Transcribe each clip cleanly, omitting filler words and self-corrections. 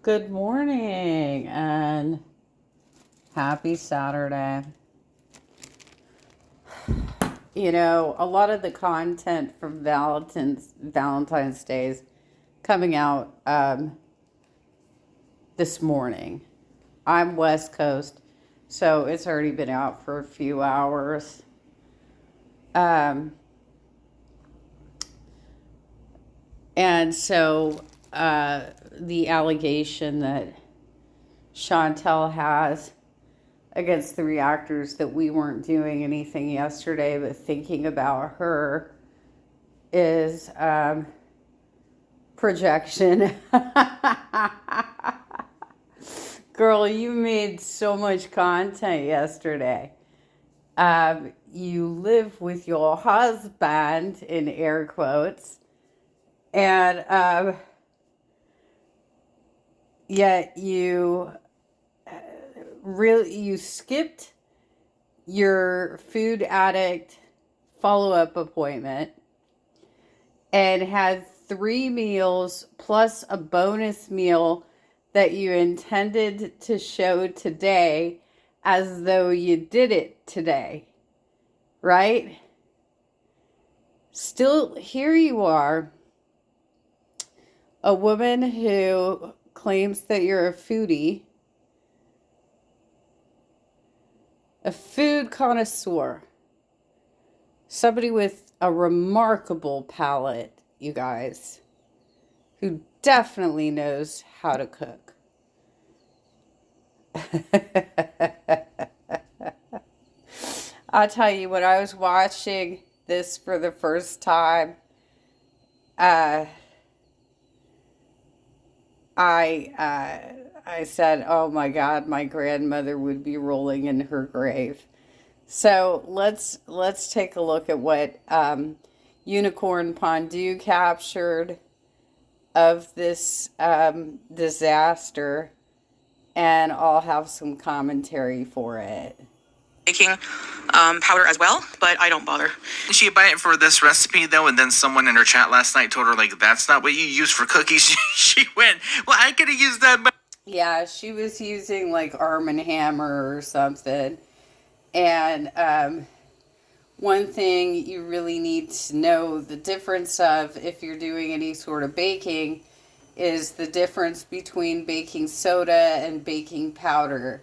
Good morning and happy Saturday. You know, a lot of the content from Valentine's Day coming out this morning. I'm West Coast, so it's already been out for a few hours. Um, and so the allegation that Chantel has against the reactors that we weren't doing anything yesterday but thinking about her is projection. Girl, you made so much content yesterday. You live with your husband, in air quotes, and yet you skipped your food addict follow-up appointment and had 3 meals plus a bonus meal that you intended to show today as though you did it today, right? Still, here you are, a woman who claims that you're a foodie, a food connoisseur, somebody with a remarkable palate, you guys, who definitely knows how to cook. I'll tell you, when I was watching this for the first time, I said, "Oh my God, my grandmother would be rolling in her grave." So let's take a look at what Unicorn Pondu captured of this disaster, and I'll have some commentary for it. Baking powder as well, but I don't bother. She buy it for this recipe though, and then someone in her chat last night told her like that's not what you use for cookies. She went, "Well, I could have used that." But yeah, she was using like Arm & Hammer or something. And one thing you really need to know the difference of if you're doing any sort of baking is the difference between baking soda and baking powder.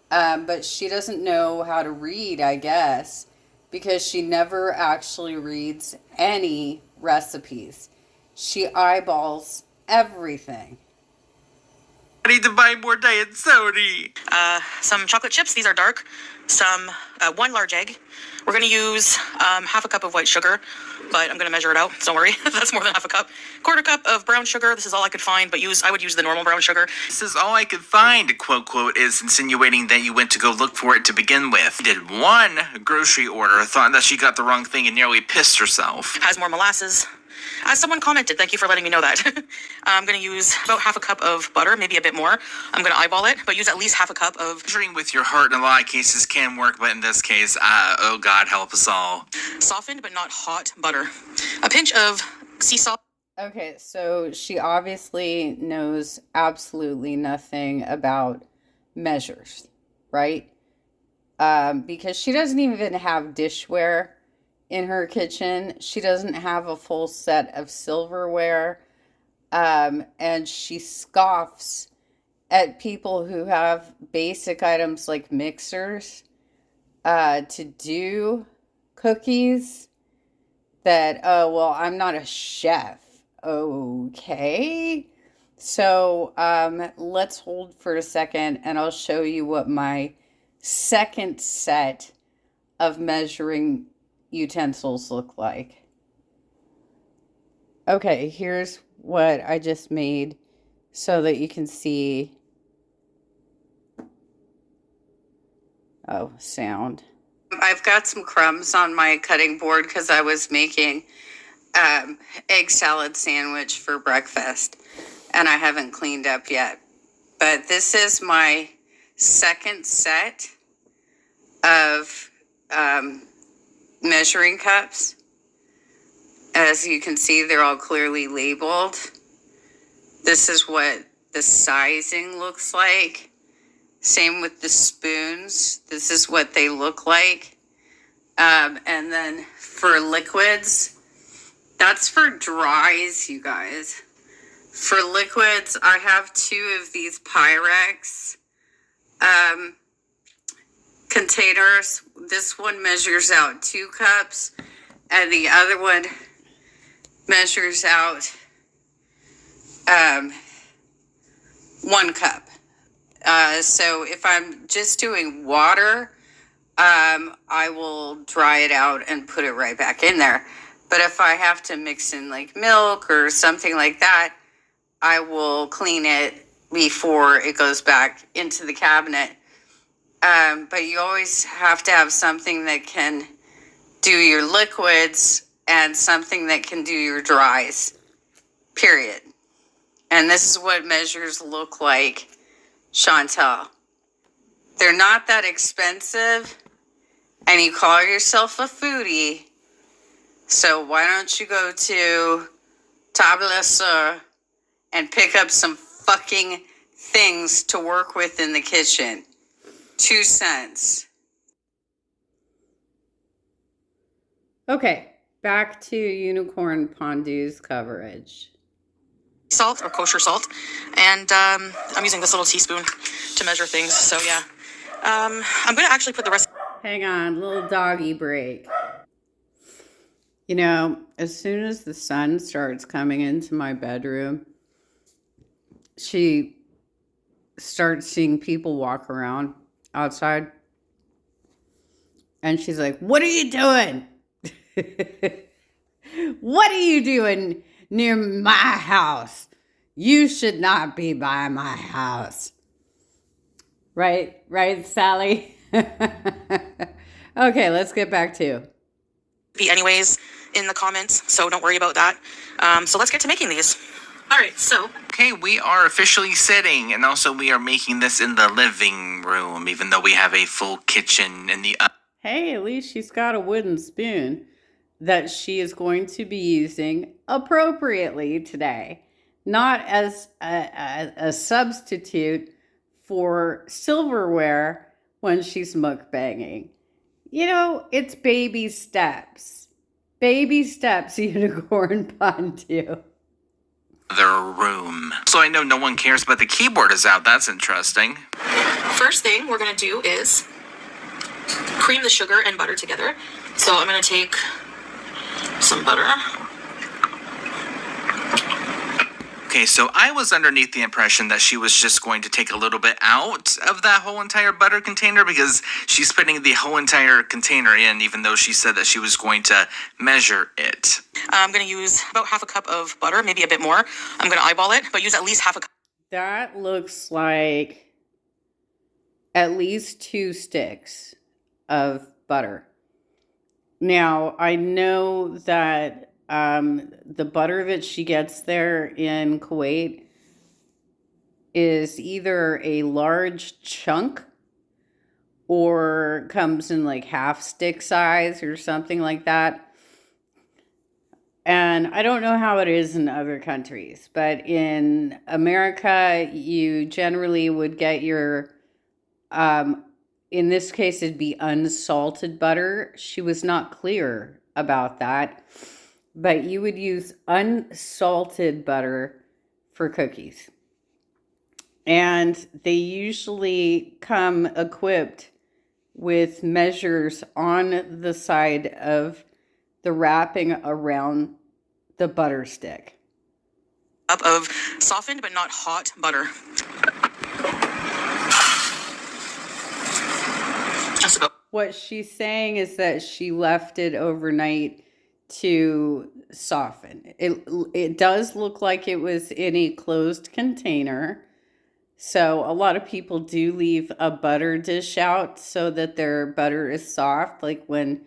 But she doesn't know how to read, I guess, because she never actually reads any recipes. She eyeballs everything. I need to buy more diet soda. Some chocolate chips. These are dark. Some 1 large egg. We're going to use half a cup of white sugar, but I'm going to measure it out, so don't worry. That's more than half a cup. 1/4 cup of brown sugar. This is all I could find, but I would use the normal brown sugar. This is all I could find, quote, is insinuating that you went to go look for it to begin with. Did one grocery order, thought that she got the wrong thing and nearly pissed herself. Has more molasses. As someone commented, thank you for letting me know that. I'm going to use about half a cup of butter, maybe a bit more. I'm going to eyeball it, but use at least half a cup of... Measuring with your heart in a lot of cases can work, but in this case, oh God, help us all. Softened but not hot butter. A pinch of sea salt. Okay, so she obviously knows absolutely nothing about measures, right? Because she doesn't even have dishware in her kitchen. She doesn't have a full set of silverware. And she scoffs at people who have basic items like mixers to do cookies. That, oh, well, I'm not a chef. Okay. So let's hold for a second and I'll show you what my second set of measuring utensils look like. Okay, here's what I just made so that you can see. Oh, sound. I've got some crumbs on my cutting board because I was making egg salad sandwich for breakfast and I haven't cleaned up yet. But this is my second set of measuring cups. As you can see, they're all clearly labeled. This is what the sizing looks like. Same with the spoons. This is what they look like. And then for liquids, that's for dries, you guys. For liquids, I have 2 of these Pyrex containers. This one measures out 2 cups, and the other one measures out 1 cup. So if I'm just doing water, I will dry it out and put it right back in there. But if I have to mix in like milk or something like that, I will clean it before it goes back into the cabinet. But you always have to have something that can do your liquids and something that can do your dries, period. And this is what measures look like, Chantel. They're not that expensive, and you call yourself a foodie, so why don't you go to Table Sur and pick up some fucking things to work with in the kitchen. 2 cents. Okay, back to Unicorn Pondu's coverage. Salt or kosher salt, and I'm using this little teaspoon to measure things. So yeah, I'm going to actually put the rest. Hang on, little doggy break. You know, as soon as the sun starts coming into my bedroom, she starts seeing people walk around outside. And she's like, "What are you doing? What are you doing near my house? You should not be by my house." Right, Sally? Okay, let's get back to. Be anyways in the comments, so don't worry about that. So let's get to making these. All right, so. Okay, we are officially sitting, and also we are making this in the living room, even though we have a full kitchen in the. Hey, at least she's got a wooden spoon that she is going to be using appropriately today, not as a substitute for silverware when she's mukbanging. You know, it's baby steps. Baby steps, Unicorn Pondu. Other room. So I know no one cares, but the keyboard is out. That's interesting. First thing we're going to do is cream the sugar and butter together. So I'm going to take some butter. Okay, so I was underneath the impression that she was just going to take a little bit out of that whole entire butter container because she's putting the whole entire container in, even though she said that she was going to measure it. I'm going to use about half a cup of butter, maybe a bit more. I'm going to eyeball it, but use at least half a cup. That looks like at least 2 sticks of butter. Now, I know that the butter that she gets there in Kuwait is either a large chunk or comes in like half stick size or something like that. And I don't know how it is in other countries, but in America, you generally would get your, in this case, it'd be unsalted butter. She was not clear about that. But you would use unsalted butter for cookies. And they usually come equipped with measures on the side of the wrapping around the butter stick. Cup of softened but not hot butter. Just about. What she's saying is that she left it overnight to soften. It does look like it was in a closed container. So a lot of people do leave a butter dish out so that their butter is soft, like when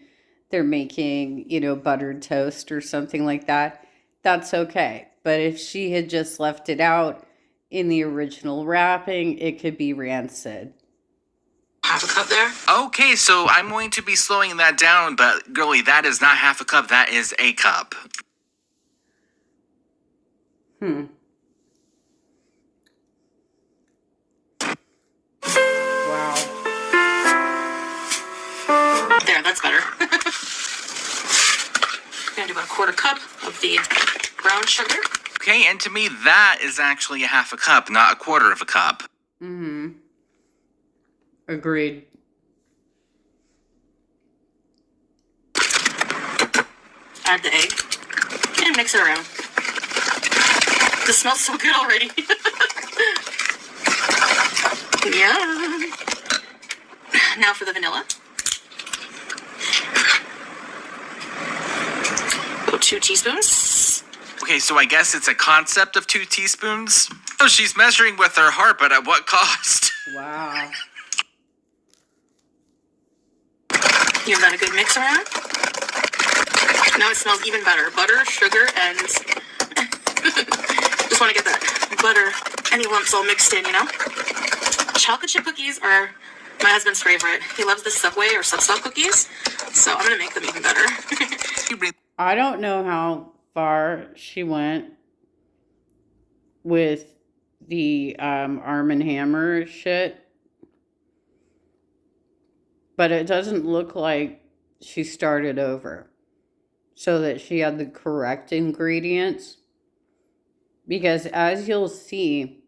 they're making, buttered toast or something like that. That's okay. But if she had just left it out in the original wrapping, it could be rancid. Half a cup there. Okay, so I'm going to be slowing that down, but girlie, that is not half a cup, that is a cup. 1/4 cup of the brown sugar. Okay, and to me, that is actually a half a cup, not a 1/4 of a cup. Mm-hmm. Agreed. Add the egg and mix it around. This smells so good already. Yum. Now for the vanilla. About 2 teaspoons. Okay, so I guess it's a concept of 2 teaspoons. Oh, she's measuring with her heart, but at what cost? Wow. Give that a good mix around. Now it smells even better. Butter, sugar, and just want to get that butter, any lumps all mixed in, you know? Chocolate chip cookies are my husband's favorite. He loves the Subway or Substop cookies, so I'm going to make them even better. I don't know how far she went with the Arm & Hammer shit, but it doesn't look like she started over so that she had the correct ingredients, because as you'll see,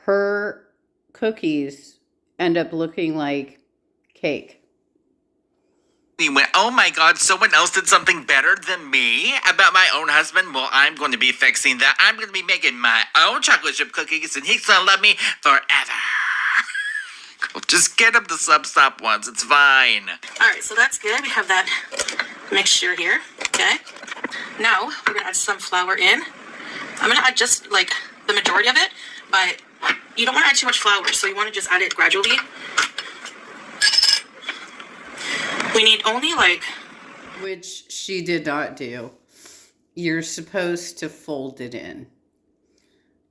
her cookies end up looking like cake. He went, oh my god, someone else did something better than me about my own husband? Well, I'm going to be fixing that. I'm going to be making my own chocolate chip cookies, and he's going to love me forever. Just get him the Substop ones. It's fine. All right, so that's good. We have that mixture here, okay? Now, we're going to add some flour in. I'm going to add just, like, the majority of it, but you don't want to add too much flour, so you want to just add it gradually. We need only, like... Which she did not do. You're supposed to fold it in.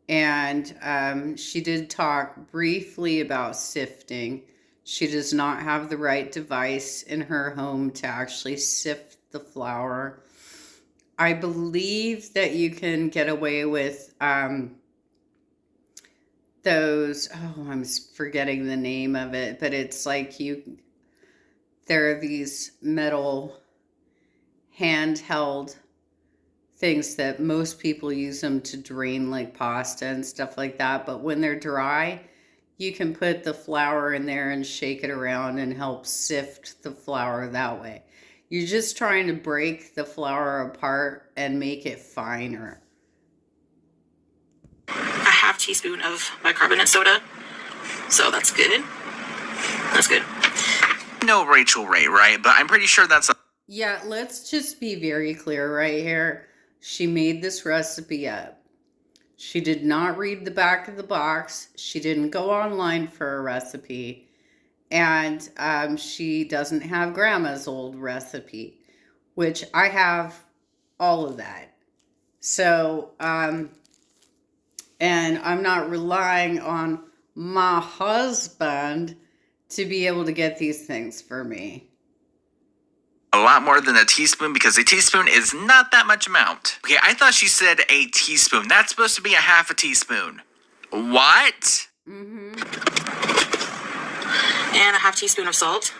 And she did talk briefly about sifting. She does not have the right device in her home to actually sift the flour. I believe that you can get away with those, oh, I'm forgetting the name of it, but it's like there are these metal handheld things that most people use them to drain like pasta and stuff like that. But when they're dry, you can put the flour in there and shake it around and help sift the flour that way. You're just trying to break the flour apart and make it finer. A half teaspoon of bicarbonate soda. So that's good. That's good. No Rachel Ray, right? But I'm pretty sure that's a... Yeah, let's just be very clear right here. She made this recipe up. She did not read the back of the box. She didn't go online for a recipe. And she doesn't have grandma's old recipe, which I have all of that. So, and I'm not relying on my husband to be able to get these things for me. a lot more than a teaspoon because a teaspoon is not that much amount. Okay, I thought she said a teaspoon. That's supposed to be a half a teaspoon. What? And a half teaspoon of salt.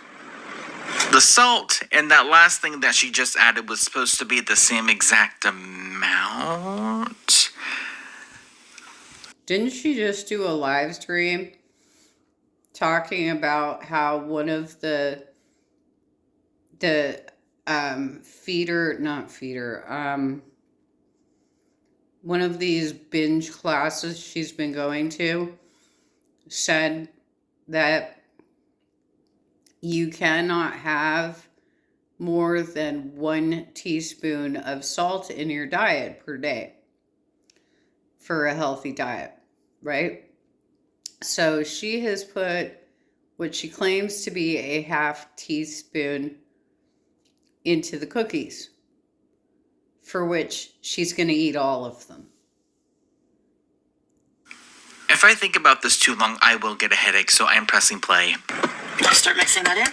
The salt and that last thing that she just added was supposed to be the same exact amount. Didn't she just do a live stream talking about how one of the one of these binge classes she's been going to said that you cannot have more than 1 teaspoon of salt in your diet per day for a healthy diet, right? So she has put what she claims to be a half teaspoon into the cookies, for which she's going to eat all of them. If I think about this too long, I will get a headache, so I'm pressing play. I'll start mixing that in.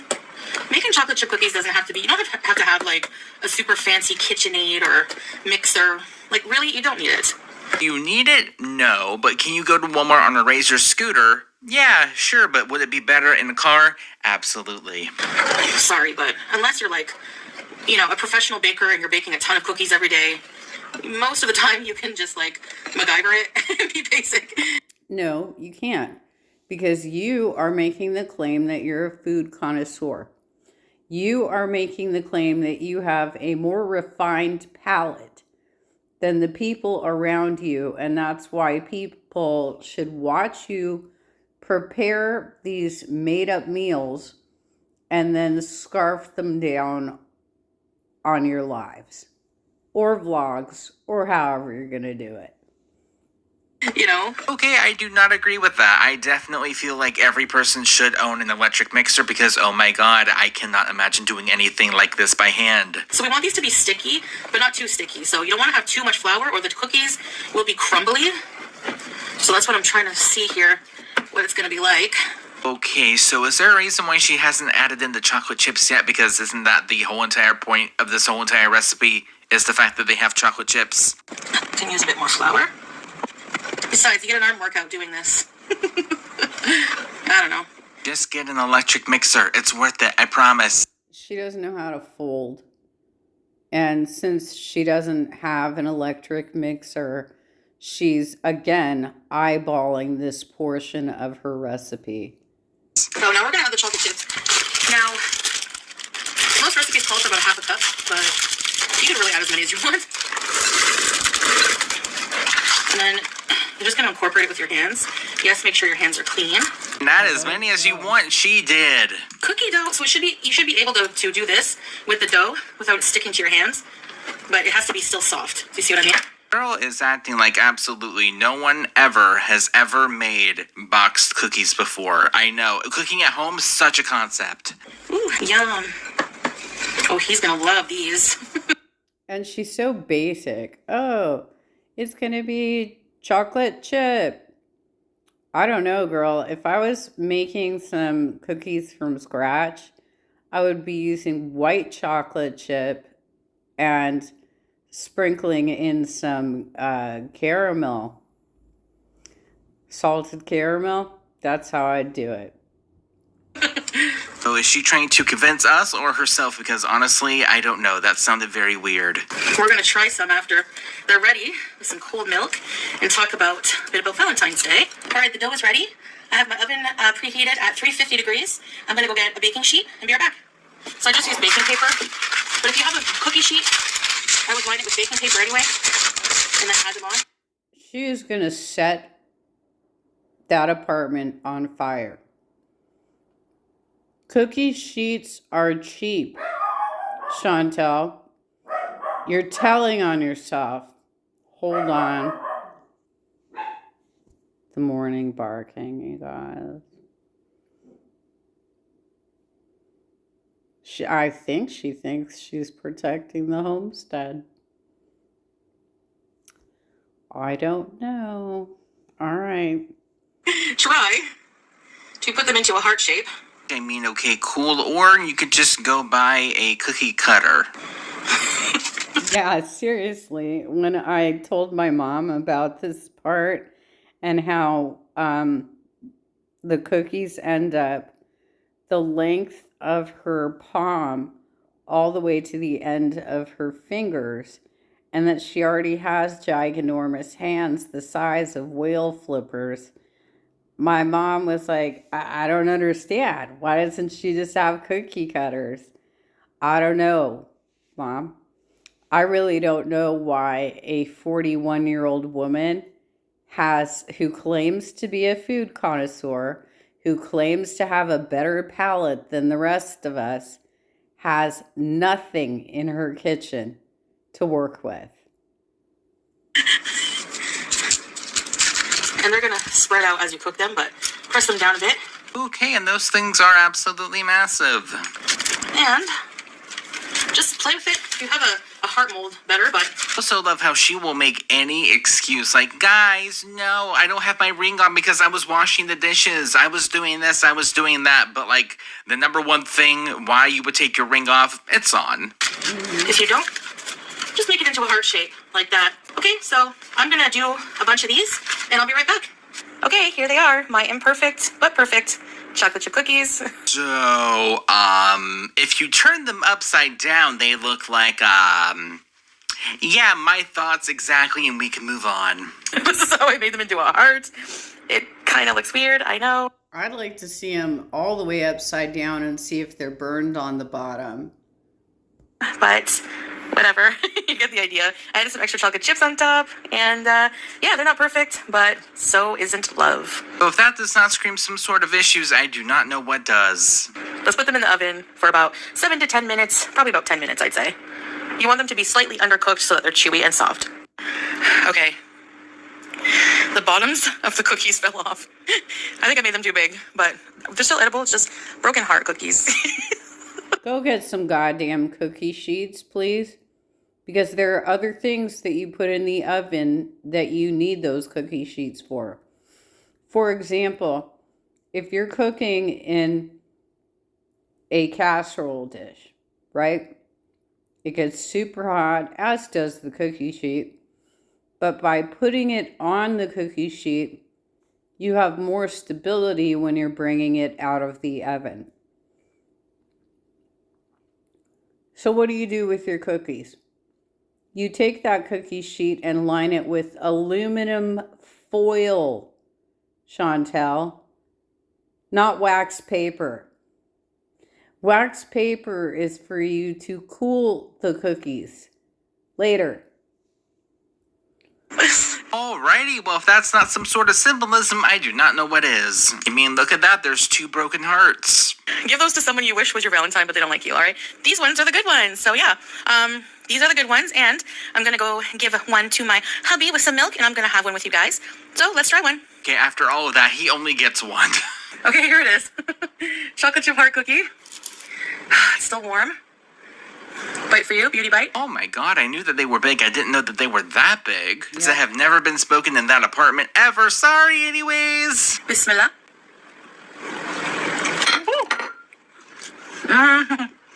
Making chocolate chip cookies doesn't have to be, you don't have to have like a super fancy KitchenAid or mixer. Like really, you don't need it. You need it? No, but can you go to Walmart on a Razor scooter? Yeah, sure, but would it be better in a car? Absolutely. Sorry, but unless you're like a professional baker and you're baking a ton of cookies every day, most of the time you can just like MacGyver it and be basic. No, you can't. Because you are making the claim that you're a food connoisseur. You are making the claim that you have a more refined palate than the people around you. And that's why people should watch you prepare these made up meals and then scarf them down on your lives or vlogs or however you're going to do it. Okay, I do not agree with that. I definitely feel like every person should own an electric mixer because, oh my god, I cannot imagine doing anything like this by hand. So we want these to be sticky, but not too sticky. So you don't want to have too much flour or the cookies will be crumbly. So that's what I'm trying to see here, what it's going to be like. Okay, so is there a reason why she hasn't added in the chocolate chips yet? Because isn't that the whole entire point of this whole entire recipe, is the fact that they have chocolate chips? Can use a bit more flour. Besides, you get an arm workout doing this. I don't know. Just get an electric mixer. It's worth it, I promise. She doesn't know how to fold. And since she doesn't have an electric mixer, she's, again, eyeballing this portion of her recipe. So now we're going to add the chocolate chips. Now, most recipes call for about half a cup, but you can really add as many as you want. And then you're just going to incorporate it with your hands. Yes, make sure your hands are clean. Not as many as you want, she did. Cookie dough, so you should be able to do this with the dough without it sticking to your hands, but it has to be still soft. Do you see what I mean? Girl is acting like absolutely no one ever has ever made boxed cookies before. I know. Cooking at home is such a concept. Ooh, yum. Oh, he's going to love these. And she's so basic. Oh, it's going to be chocolate chip. I don't know, girl. If I was making some cookies from scratch, I would be using white chocolate chip and sprinkling in some caramel. Salted caramel. That's how I'd do it. So is she trying to convince us or herself? Because honestly, I don't know. That sounded very weird. We're going to try some after they're ready with some cold milk and talk a bit about Valentine's Day. All right, the dough is ready. I have my oven preheated at 350 degrees. I'm going to go get a baking sheet and be right back. So I just use baking paper. But if you have a cookie sheet, I would line it with baking paper anyway and then add them on. She is going to set that apartment on fire. Cookie sheets are cheap, Chantel. You're telling on yourself. Hold on. The morning barking, you guys. I think she thinks she's protecting the homestead. I don't know. All right. Try to put them into a heart shape. I mean, okay, cool. Or you could just go buy a cookie cutter. Yeah, seriously. When I told my mom about this part and how the cookies end up the length of her palm all the way to the end of her fingers, and that she already has ginormous hands the size of whale flippers, my mom was like, I don't understand. Why doesn't she just have cookie cutters? I don't know, Mom. I really don't know why a 41-year-old woman who claims to be a food connoisseur, who claims to have a better palate than the rest of us, has nothing in her kitchen to work with. And they're going to spread out as you cook them, but press them down a bit. Okay, and those things are absolutely massive. And just play with it. If you have a heart mold, better, but... I also love how she will make any excuse. Like, guys, no, I don't have my ring on because I was washing the dishes. I was doing this, I was doing that. But, like, the number one thing why you would take your ring off, it's on. If you don't, just make it into a heart shape, like that. Okay, so I'm going to do a bunch of these, and I'll be right back. Okay, here they are, my imperfect but perfect chocolate chip cookies. So, if you turn them upside down, they look like, yeah, my thoughts exactly, and we can move on. So I made them into a heart. It kind of looks weird, I know. I'd like to see them all the way upside down and see if they're burned on the bottom. But whatever, you get the idea. I added some extra chocolate chips on top, and yeah, they're not perfect, but so isn't love. So if that does not scream some sort of issues, I do not know what does. Let's put them in the oven for about 7 to 10 minutes, probably about 10 minutes, I'd say. You want them to be slightly undercooked so that they're chewy and soft. Okay. The bottoms of the cookies fell off. I think I made them too big, but they're still edible. It's just broken heart cookies. Go get some goddamn cookie sheets, please. Because there are other things that you put in the oven that you need those cookie sheets for. For example, if you're cooking in a casserole dish, right? It gets super hot, as does the cookie sheet. But by putting it on the cookie sheet, you have more stability when you're bringing it out of the oven. So what do you do with your cookies? You take that cookie sheet and line it with aluminum foil, Chantel, not wax paper. Wax paper is for you to cool the cookies later. Alrighty, well, if that's not some sort of symbolism, I do not know what is. I mean, look at that, there's 2 broken hearts. Give those to someone you wish was your Valentine, but they don't like you, all right? These ones are the good ones. So yeah, these are the good ones, and I'm gonna go give one to my hubby with some milk, and I'm gonna have one with you guys. So let's try one. Okay, after all of that, he only gets one. Okay, here it is. Chocolate chip heart cookie. It's still warm. Bite for you, beauty bite. Oh my god, I knew that they were big. I didn't know that they were that big. Because I have never been spoken in that apartment ever. Sorry, anyways. Bismillah.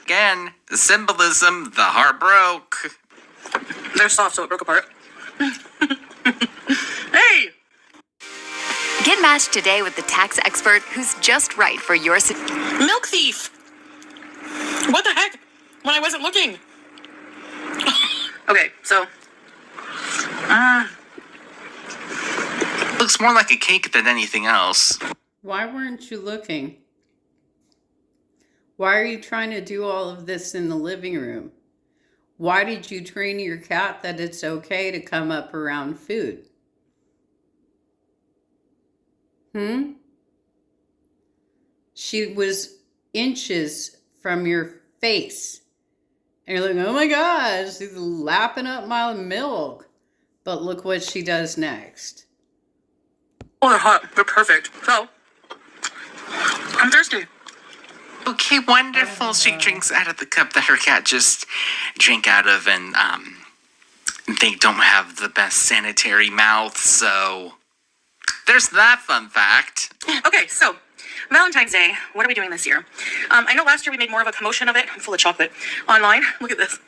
Again, the symbolism, the heart broke. They're soft, so it broke apart. Hey! Get matched today with the tax expert who's just right for your Milk thief! What the heck? When I wasn't looking. Okay, so. Looks more like a cake than anything else. Why weren't you looking? Why are you trying to do all of this in the living room? Why did you train your cat that it's okay to come up around food? She was inches from your face. And you're like, oh my gosh, she's lapping up my milk. But look what she does next. Oh, they're hot. They're perfect. So, I'm thirsty. Okay, wonderful. She drinks out of the cup that her cat just drank out of, and they don't have the best sanitary mouth, so there's that fun fact. Okay, so Valentine's Day. What are we doing this year? I know last year we made more of a commotion of it. I'm full of chocolate online. Look at this.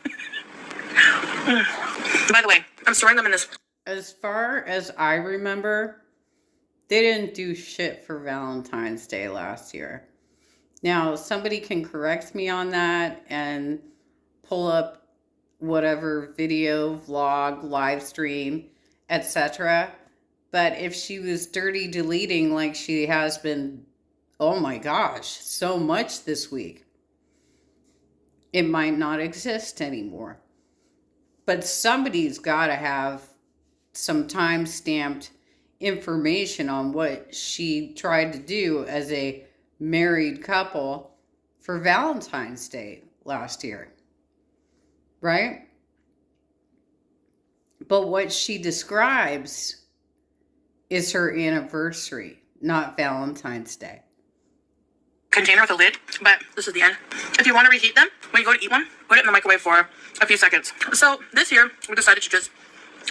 By the way, I'm storing them in this. As far as I remember, they didn't do shit for Valentine's Day last year. Now, somebody can correct me on that and pull up whatever video, vlog, live stream, etc. But if she was dirty deleting like she has been, oh my gosh, so much this week, it might not exist anymore. But somebody's got to have some time-stamped information on what she tried to do as a married couple for Valentine's Day last year, right? But what she describes is her anniversary, not Valentine's Day. Container with a lid, but this is the end. If you want to reheat them, when you go to eat one, put it in the microwave for a few seconds. So this year, we decided to just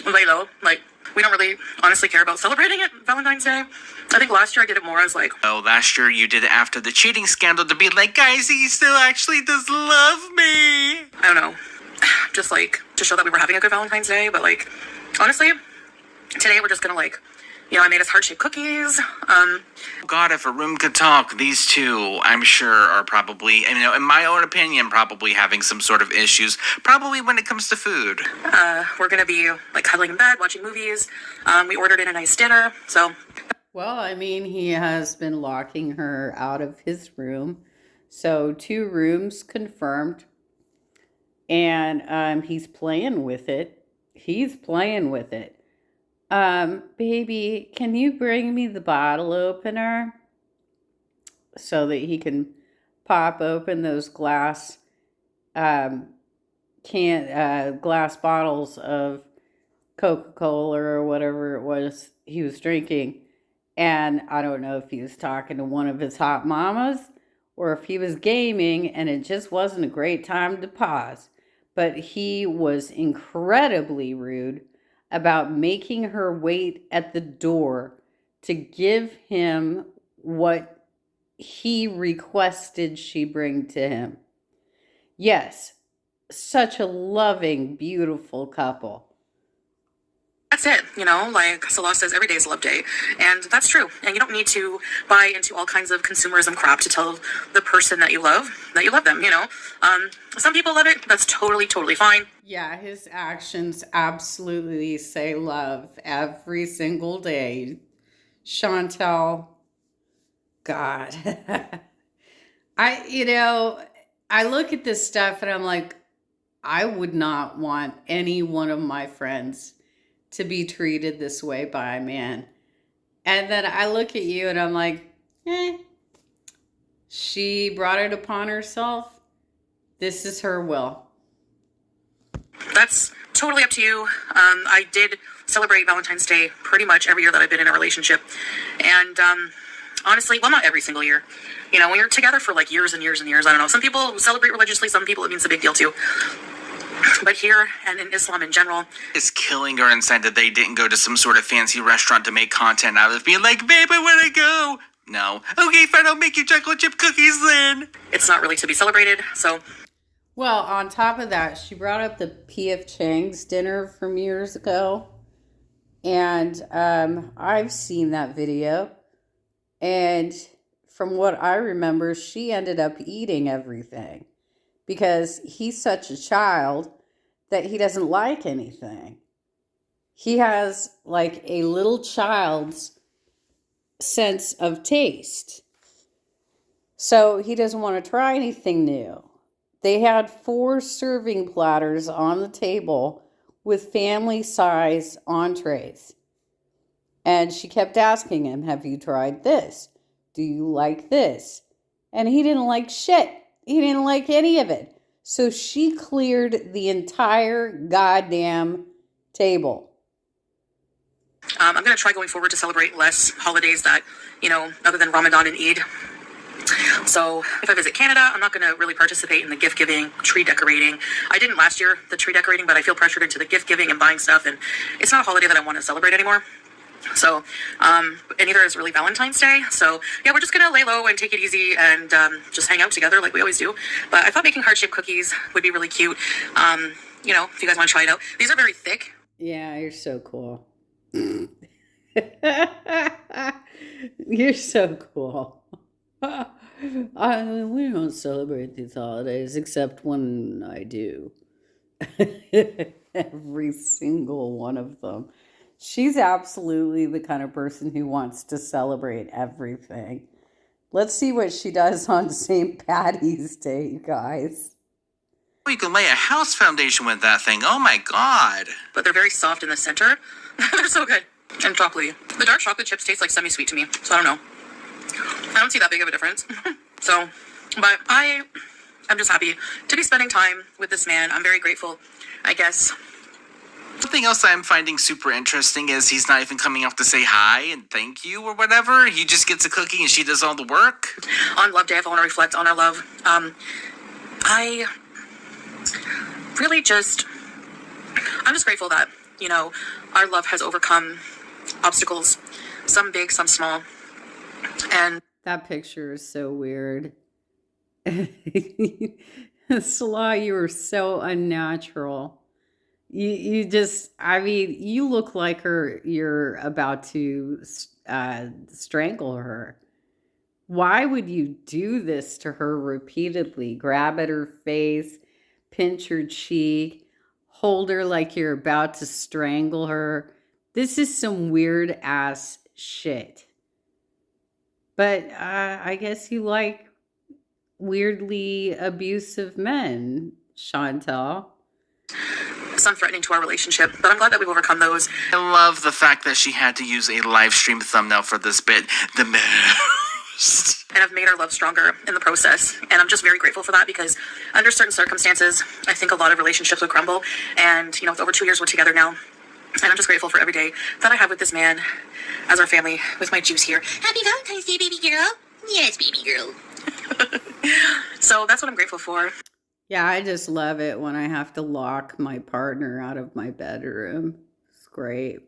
lay low. Like, we don't really honestly care about celebrating it, Valentine's Day. I think last year I did it more as like... Oh, last year you did it after the cheating scandal to be like, guys, he still actually does love me. I don't know. Just like, to show that we were having a good Valentine's Day. But like, honestly, today we're just gonna like, I made us heart-shaped cookies. God, if a room could talk, these two, I'm sure, are probably, in my own opinion, probably having some sort of issues, probably when it comes to food. We're gonna be like cuddling in bed, watching movies. We ordered in a nice dinner, so. Well, I mean, he has been locking her out of his room. So 2 rooms confirmed. And he's playing with it. He's playing with it. Baby, can you bring me the bottle opener so that he can pop open those glass glass bottles of Coca-Cola or whatever it was he was drinking. And I don't know if he was talking to one of his hot mamas or if he was gaming and it just wasn't a great time to pause. But he was incredibly rude about making her wait at the door to give him what he requested she bring to him. Yes, such a loving, beautiful couple. That's it, like Salah says, every day is love day. And that's true. And you don't need to buy into all kinds of consumerism crap to tell the person that you love them, Some people love it. That's totally, totally fine. Yeah, his actions absolutely say love every single day. Chantel, God. I look at this stuff and I'm like, I would not want any one of my friends to be treated this way by a man. And then I look at you and I'm like, she brought it upon herself. This is her will. That's totally up to you. I did celebrate Valentine's Day pretty much every year that I've been in a relationship. And honestly, well, not every single year. When you're together for like years and years and years, I don't know. Some people celebrate religiously. Some people it means a big deal too. But here and in Islam in general, It's killing her inside that they didn't go to some sort of fancy restaurant to make content out of being like, babe, I want to go. No. Okay, fine, I'll make you chocolate chip cookies then. it's not really to be celebrated. So, Well, on top of that, she brought up the P.F. Chang's dinner from years ago. And I've seen that video. And from what I remember, she ended up eating everything. Because he's such a child that he doesn't like anything. He has like a little child's sense of taste. So he doesn't want to try anything new. They had 4 serving platters on the table with family-size entrees. And she kept asking him, have you tried this? Do you like this? And he didn't like shit. He didn't like any of it. So she cleared the entire goddamn table. I'm going to try going forward to celebrate less holidays that, other than Ramadan and Eid. So if I visit Canada, I'm not going to really participate in the gift giving, tree decorating. I didn't last year, the tree decorating, but I feel pressured into the gift giving and buying stuff. And it's not a holiday that I want to celebrate anymore. So, and neither is really Valentine's Day. So yeah, we're just going to lay low and take it easy and just hang out together like we always do. But I thought making heart-shaped cookies would be really cute. If you guys want to try it out. These are very thick. Yeah, you're so cool. You're so cool. We don't celebrate these holidays except when I do. Every single one of them. She's absolutely the kind of person who wants to celebrate everything. Let's see what she does on St. Patty's Day, you guys. You can lay a house foundation with that thing. Oh my God. But they're very soft in the center. They're so good. And chocolatey. The dark chocolate chips taste like semi-sweet to me, so I don't know. I don't see that big of a difference. But I'm just happy to be spending time with this man. I'm very grateful, I guess. Something else I'm finding super interesting is he's not even coming up to say hi and thank you or whatever. He just gets a cookie and she does all the work. On Love Day, if I want to reflect on our love, I really I'm just grateful that, our love has overcome obstacles, some big, some small. And that picture is so weird. Salah, you were so unnatural. You just, I mean, you look like you're about to strangle her. Why would you do this to her repeatedly? Grab at her face, pinch her cheek, hold her like you're about to strangle her. This is some weird ass shit. But I guess you like weirdly abusive men, Chantal. Some threatening to our relationship, but I'm glad that we've overcome those. I love the fact that she had to use a live stream thumbnail for this bit. The most. And I've made our love stronger in the process. And I'm just very grateful for that because under certain circumstances, I think a lot of relationships would crumble. And, with over 2 years we're together now. And I'm just grateful for every day that I have with this man as our family, with my juice here. Happy Valentine's Day, baby girl. Yes, baby girl. So that's what I'm grateful for. Yeah, I just love it when I have to lock my partner out of my bedroom. It's great.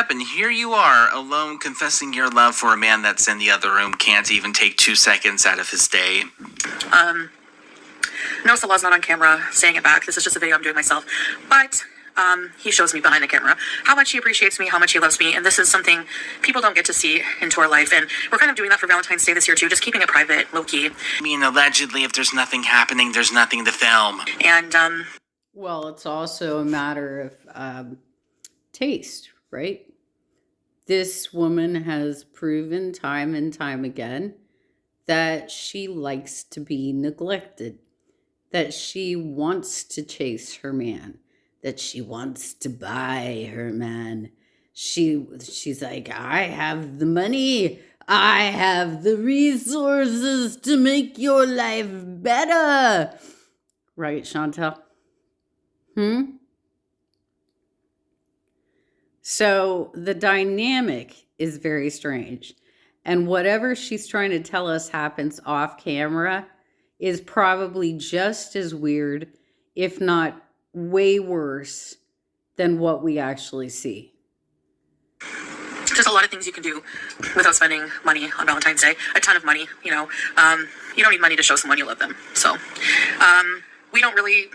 And here you are, alone, confessing your love for a man that's in the other room, can't even take 2 seconds out of his day. No, Salah's not on camera saying it back. This is just a video I'm doing myself. But he shows me behind the camera how much he appreciates me, how much he loves me. And this is something people don't get to see into our life. And we're kind of doing that for Valentine's Day this year, too. Just keeping it private, low-key. I mean, allegedly, if there's nothing happening, there's nothing to film. And, well, it's also a matter of taste, right? This woman has proven time and time again that she likes to be neglected, that she wants to chase her man, that she wants to buy her man. She's like, I have the money, I have the resources to make your life better. Right, Chantal? So the dynamic is very strange. And whatever she's trying to tell us happens off camera is probably just as weird, if not way worse, than what we actually see. Just a lot of things you can do without spending money on Valentine's Day. A ton of money, you don't need money to show someone you love them. So we don't really...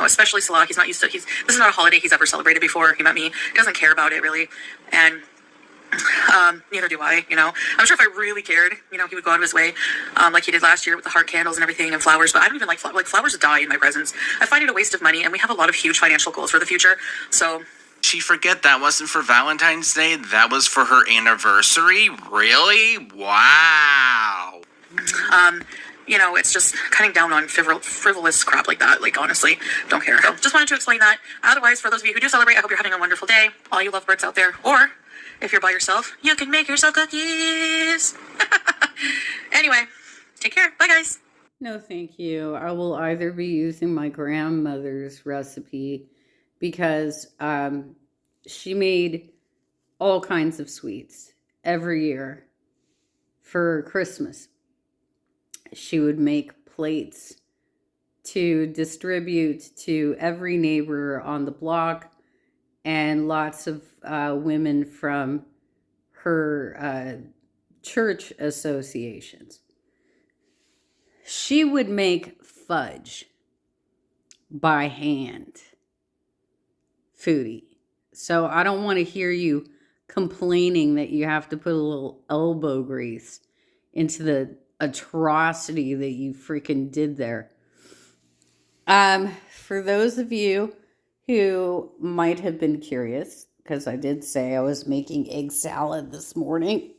especially Salah, he's not used to, this is not a holiday he's ever celebrated before. He met me. He doesn't care about it, really. And neither do I, I'm sure if I really cared, he would go out of his way, like he did last year with the heart candles and everything and flowers. But I don't even like flowers die in my presence. I find it a waste of money, and we have a lot of huge financial goals for the future. So She forget that wasn't for Valentine's Day? That was for her anniversary? Really? Wow. It's just cutting down on frivolous crap like that. Like, honestly, don't care. So just wanted to explain that. Otherwise, for those of you who do celebrate, I hope you're having a wonderful day. All you lovebirds out there. Or, if you're by yourself, you can make yourself cookies. Anyway, take care. Bye, guys. No, thank you. I will either be using my grandmother's recipe because she made all kinds of sweets every year for Christmas. She would make plates to distribute to every neighbor on the block, and lots of women from her church associations. She would make fudge by hand, Foodie. So I don't want to hear you complaining that you have to put a little elbow grease into the atrocity that you freaking did there. For those of you who might have been curious, because I did say I was making egg salad this morning,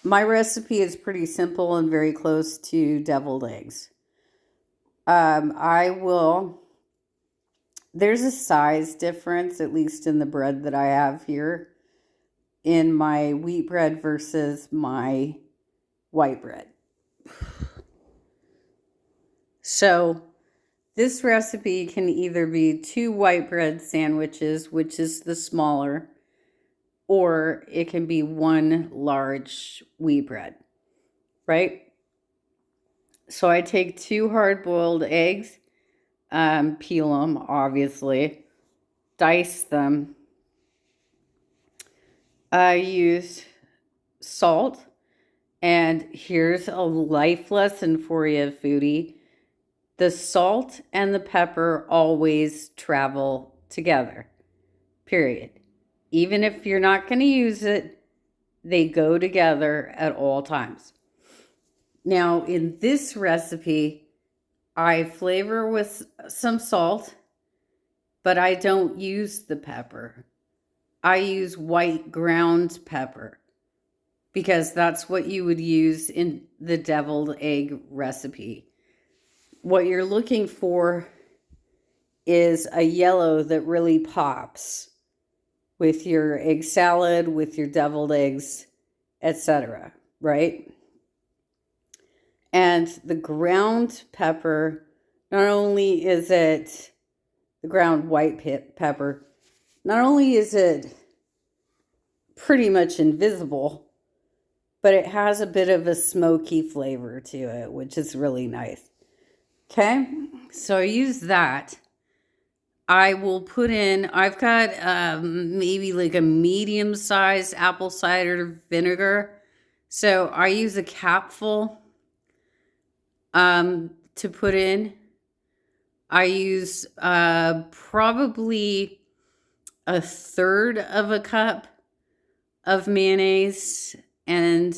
my recipe is pretty simple and very close to deviled eggs. There's a size difference, at least in the bread that I have here, in my wheat bread versus my white bread. So this recipe can either be 2 white bread sandwiches, which is the smaller, or it can be 1 large wheat bread, right? So I take 2 hard-boiled eggs, peel them, obviously, dice them. I use salt. And here's a life lesson for you, Foodie. The salt and the pepper always travel together, period. Even if you're not going to use it, they go together at all times. Now, in this recipe, I flavor with some salt, but I don't use the pepper. I use white ground pepper because that's what you would use in the deviled egg recipe. What you're looking for is a yellow that really pops with your egg salad, with your deviled eggs, etc., right? And the ground pepper, not only is it the ground white pepper, not only is it pretty much invisible, but it has a bit of a smoky flavor to it, which is really nice. Okay, so I use that. I will put in, I've got maybe like a medium-sized apple cider vinegar. So I use a capful to put in. I use probably a third of a cup of mayonnaise and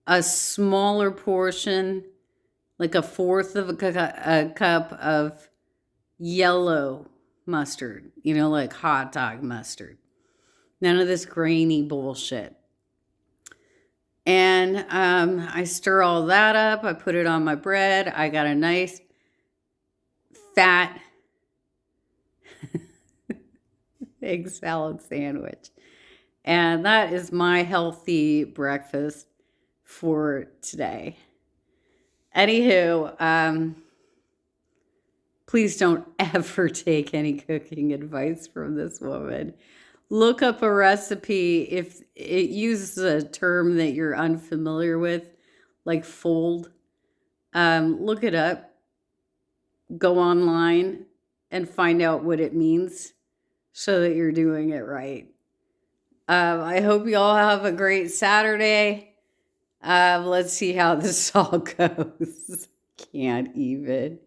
a smaller portion, like a fourth of a cup of yellow mustard, like hot dog mustard. None of this grainy bullshit. And I stir all that up. I put it on my bread. I got a nice fat egg salad sandwich. And that is my healthy breakfast for today. Anywho, please don't ever take any cooking advice from this woman. Look up a recipe if it uses a term that you're unfamiliar with, like fold. Look it up. Go online and find out what it means so that you're doing it right. I hope you all have a great Saturday. Let's see how this all goes. Can't even.